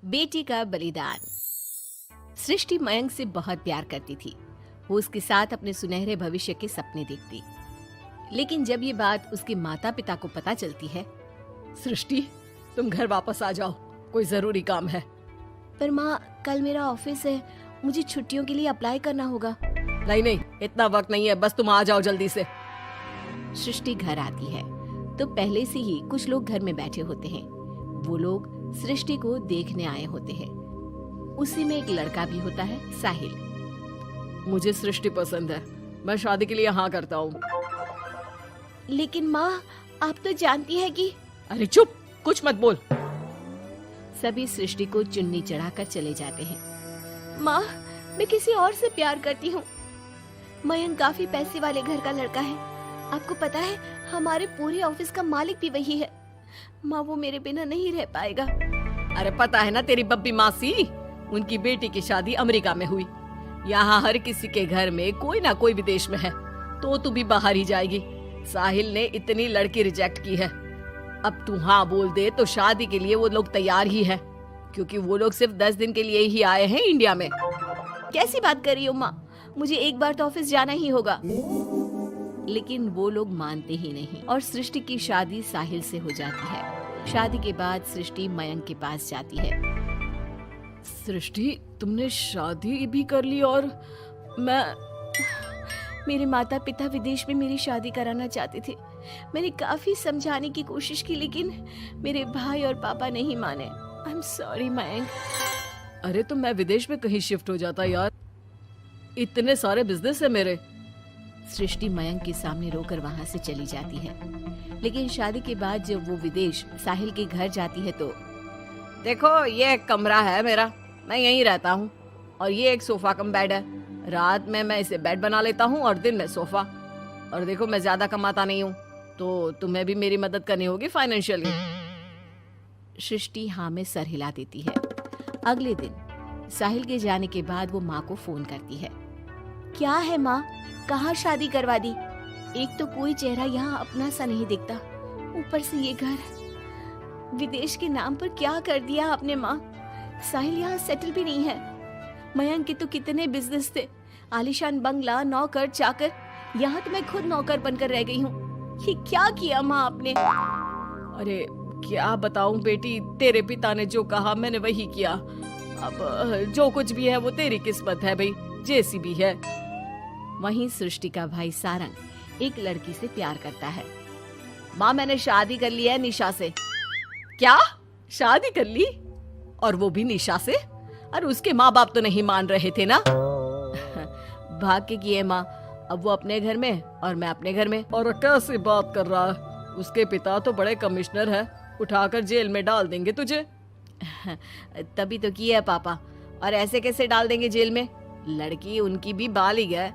बेटी का बलिदान। सृष्टि मयंक से बहुत प्यार करती थी। वो उसके साथ अपने सुनहरे भविष्य के सपने देखती। लेकिन जब ये बात उसके माता पिता को पता चलती है, सृष्टि, तुम घर वापस आ जाओ, कोई जरूरी काम है। पर माँ, कल मेरा ऑफिस है, मुझे छुट्टियों के लिए अप्लाई करना होगा। नहीं नहीं, इतना वक्त नहीं है, बस तुम आ जाओ जल्दी से। सृष्टि घर आती है तो पहले से ही कुछ लोग घर में बैठे होते हैं। वो लोग सृष्टि को देखने आए होते हैं। उसी में एक लड़का भी होता है, साहिल। मुझे सृष्टि पसंद है, मैं शादी के लिए हाँ करता हूँ। लेकिन माँ, आप तो जानती है कि... अरे चुप, कुछ मत बोल। सभी सृष्टि को चुन्नी चढ़ाकर चले जाते हैं। माँ, मैं किसी और से प्यार करती हूँ। मयंक काफी पैसे वाले घर का लड़का है। आपको पता है, हमारे पूरे ऑफिस का मालिक भी वही है। माँ, वो मेरे बिना नहीं रह पाएगा। अरे पता है ना तेरी बब्बी मासी, उनकी बेटी की शादी अमेरिका में हुई। यहाँ हर किसी के घर में कोई ना कोई विदेश में है, तो तू भी बाहर ही जाएगी। साहिल ने इतनी लड़की रिजेक्ट की है। अब तू हाँ बोल दे तो शादी के लिए वो लोग तैयार ही है, क्योंकि वो लोग सिर्फ 10 दिन के लिए ही आए हैं इंडिया में। कैसी बात कर रही हो माँ? मुझे एक बार तो ऑफिस जाना ही होगा। लेकिन वो लोग मानते ही नहीं और सृष्टि की शादी साहिल से हो जाती है। शादी के बाद सृष्टि मयंक के पास जाती है। सृष्टि, तुमने शादी भी कर ली और मेरे माता पिता विदेश में मेरी शादी कराना चाहते थे। मैंने काफी समझाने की कोशिश की, लेकिन मेरे भाई और पापा नहीं माने। I am sorry Mayank. अरे तो मैं विदेश में कहीं शिफ्ट हो जाता यार, इतने सारे बिजनेस है मेरे। सृष्टि मयंक के सामने रोकर वहाँ से चली जाती है। लेकिन शादी के बाद जब वो विदेश साहिल के घर जाती है तो... देखो, ये एक कमरा है मेरा, मैं यहीं रहता हूँ, और ये एक सोफा कम बेड है। रात में मैं इसे बेड बना लेता हूँ और दिन में सोफा। और देखो, मैं ज्यादा कमाता नहीं हूँ, तो तुम्हें भी मेरी मदद करनी होगी फाइनेंशियली। सृष्टि हाँ में सर हिला देती है। अगले दिन साहिल के जाने के बाद वो माँ को फोन करती है। क्या है माँ, कहाँ शादी करवा दी? एक तो कोई चेहरा यहाँ अपना सा नहीं दिखता, ऊपर से ये घर। विदेश के नाम पर क्या कर दिया आपने माँ? साहिल यहाँ सेटल भी नहीं है। मयंक के तो कितने बिजनेस थे, आलीशान बंगला, नौकर चाकर। यहाँ तो मैं खुद नौकर बनकर रह गई हूँ। ये क्या किया माँ आपने? अरे क्या बताऊं बेटी, तेरे पिता ने जो कहा मैंने वही किया। अब जो कुछ भी है वो तेरी किस्मत है भाई, जैसी भी है। वहीं सृष्टि का भाई सारंग एक लड़की से प्यार करता है। माँ, मैंने शादी कर ली है निशा से। क्या? शादी कर ली? और वो भी निशा से? और उसके माँ बाप तो नहीं मान रहे थे ना? भाग्य की है माँ, अब वो अपने घर में और मैं अपने घर में। और कैसी बात कर रहा है? उसके पिता तो बड़े कमिश्नर है, उठाकर जेल में डाल देंगे तुझे। तभी तो किया है पापा। और ऐसे कैसे डाल देंगे जेल में? लड़की उनकी भी बालिग है।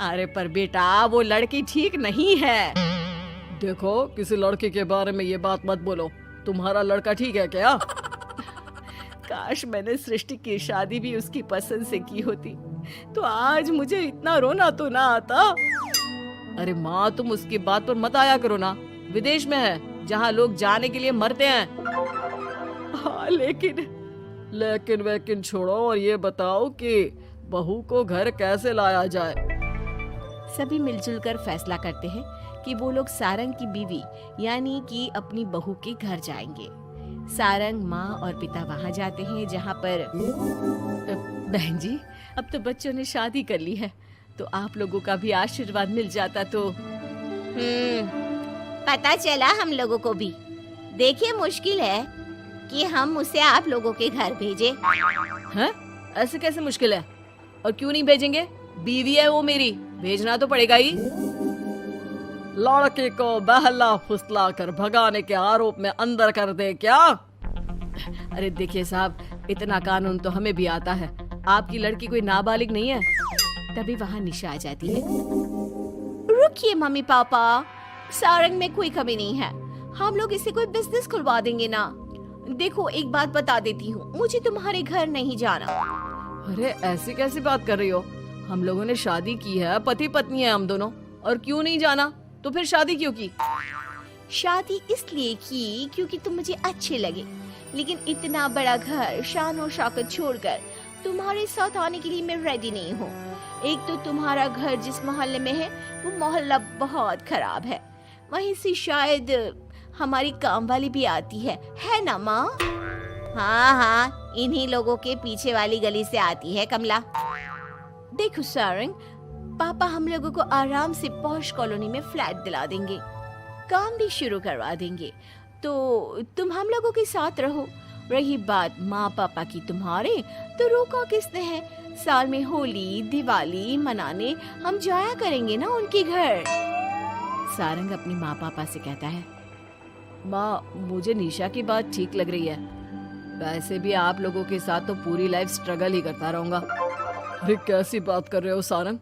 अरे पर बेटा, वो लड़की ठीक नहीं है। देखो, किसी लड़के के बारे में ये बात मत बोलो। तुम्हारा लड़का ठीक है क्या? काश मैंने सृष्टि की शादी भी उसकी पसंद से की होती, तो आज मुझे इतना रोना तो ना आता। अरे माँ, तुम उसकी बात पर मत आया करो ना। विदेश में है, जहाँ लोग जाने के लिए मरते हैं। हाँ, लेकिन वेकिन छोड़ो और ये बताओ कि बहू को घर कैसे लाया जाए। सभी मिलजुल कर फैसला करते हैं कि वो लोग सारंग की बीवी यानी कि अपनी बहू के घर जाएंगे। सारंग, माँ और पिता वहाँ जाते हैं, जहाँ पर... बहन जी, अब तो बच्चों ने शादी कर ली है, तो आप लोगों का भी आशीर्वाद मिल जाता तो... पता चला हम लोगों को भी। देखिए, मुश्किल है कि हम उसे आप लोगों के घर भेजे। हैं? ऐसे कैसे मुश्किल है? और क्यों नहीं भेजेंगे? बीवी है वो मेरी, भेजना तो पड़ेगा ही। लड़के को बहला फुसला कर भगाने के आरोप में अंदर कर दे क्या? अरे देखिए साहब, इतना कानून तो हमें भी आता है। आपकी लड़की कोई नाबालिग नहीं है। तभी वहाँ निशा आ जाती है। रुकिए मम्मी पापा, सारंग में कोई कमी नहीं है। हम लोग इसे कोई बिजनेस खुलवा देंगे ना। देखो, एक बात बता देती हूँ, मुझे तुम्हारे घर नहीं जाना। अरे ऐसी कैसी बात कर रही हो? हम लोगों ने शादी की है, पति पत्नी है हम दोनों, और क्यों नहीं जाना? तो फिर शादी क्यों की? शादी इसलिए की क्योंकि तुम मुझे अच्छे लगे। लेकिन इतना बड़ा घर शान और शौकत छोड़कर तुम्हारे साथ आने के लिए मैं रेडी नहीं हूँ। एक तो तुम्हारा घर जिस मोहल्ले में है वो मोहल्ला बहुत खराब है, वहीं से शायद हमारी काम वाली भी आती है ना माँ? हाँ हाँ, इन्हीं लोगों के पीछे वाली गली से आती है कमला। देखो सारंग, पापा हम लोगों को आराम से पॉश कॉलोनी में फ्लैट दिला देंगे, काम भी शुरू करवा देंगे, तो तुम हम लोगों के साथ रहो। रही बात माँ पापा की तुम्हारे, तो रोका किसने है? साल में होली दिवाली मनाने हम जाया करेंगे ना उनके घर। सारंग अपने माँ पापा से कहता है, माँ मुझे निशा की बात ठीक लग रही है, वैसे भी आप लोगों के साथ तो पूरी लाइफ स्ट्रगल ही करता रहूंगा। अरे कैसी बात कर रहे हो सारंग,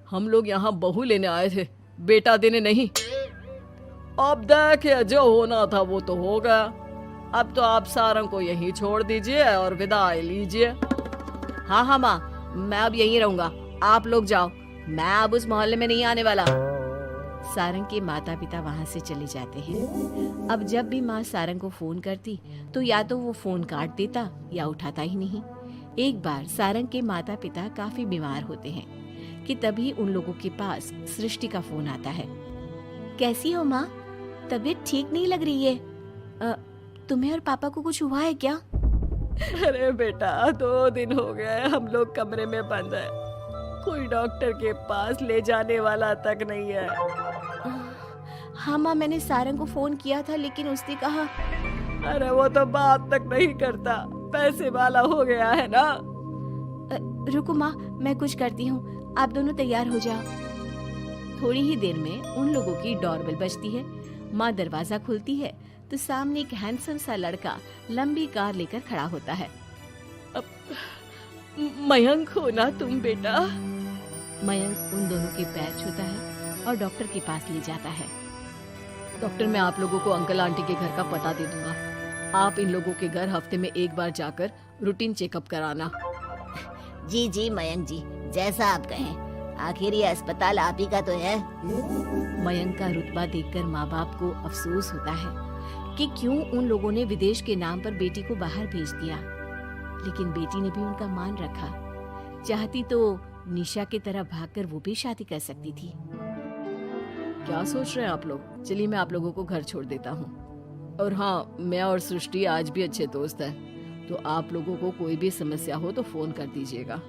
हम लोग यहाँ बहू लेने आए थे, बेटा देने नहीं। अब देखिए जो होना था वो तो हो गया, अब तो आप सारंग को यहीं छोड़ दीजिए और विदाई लीजिए। हाँ हाँ माँ, मैं अब यहीं रहूंगा, आप लोग जाओ, मैं अब उस मोहल्ले में नहीं आने वाला। सारंग के माता पिता वहां से चले जाते हैं। अब जब भी माँ सारंग को फोन करती तो या तो वो फोन काट देता या उठाता ही नहीं। एक बार सारंग के माता पिता काफी बीमार होते हैं कि तभी उन लोगों के पास सृष्टि का फोन आता है। कैसी हो माँ? तबीयत ठीक नहीं लग रही है, तुम्हें और पापा को कुछ हुआ है क्या? अरे बेटा 2 दिन हो गए हम लोग कमरे में बंद है, कोई डॉक्टर के पास ले जाने वाला तक नहीं है। हाँ माँ, मैंने सारंग को फोन किया था लेकिन उसने कहा। अरे वो तो बात तक नहीं करता, पैसे वाला हो गया है ना। रुको माँ, मैं कुछ करती हूँ, आप दोनों तैयार हो जाओ। थोड़ी ही देर में उन लोगों की डोरबेल बजती है। माँ दरवाजा खोलती है तो सामने एक हैंडसम सा लड़का लंबी कार लेकर खड़ा होता है। मयंक हो ना तुम बेटा? मयंक उन दोनों के पैर छूता है और डॉक्टर के पास ले जाता है। डॉक्टर, मैं आप लोगों को अंकल आंटी के घर का पता दे दूंगा, आप इन लोगों के घर हफ्ते में एक बार जाकर रूटीन चेकअप कराना। जी जी मयंक जी, जैसा आप कहें, आखिर ये अस्पताल आप ही का तो है। मयंक का रुतबा देखकर माँ बाप को अफसोस होता है कि क्यों उन लोगों ने विदेश के नाम पर बेटी को बाहर भेज दिया, लेकिन बेटी ने भी उनका मान रखा। चाहती तो निशा की तरह भागकर वो भी शादी कर सकती थी। क्या सोच रहे हैं आप लोग? चलिए मैं आप लोगों को घर छोड़ देता हूँ। और हाँ, मैं और सृष्टि आज भी अच्छे दोस्त हैं, तो आप लोगों को कोई भी समस्या हो तो फोन कर दीजिएगा।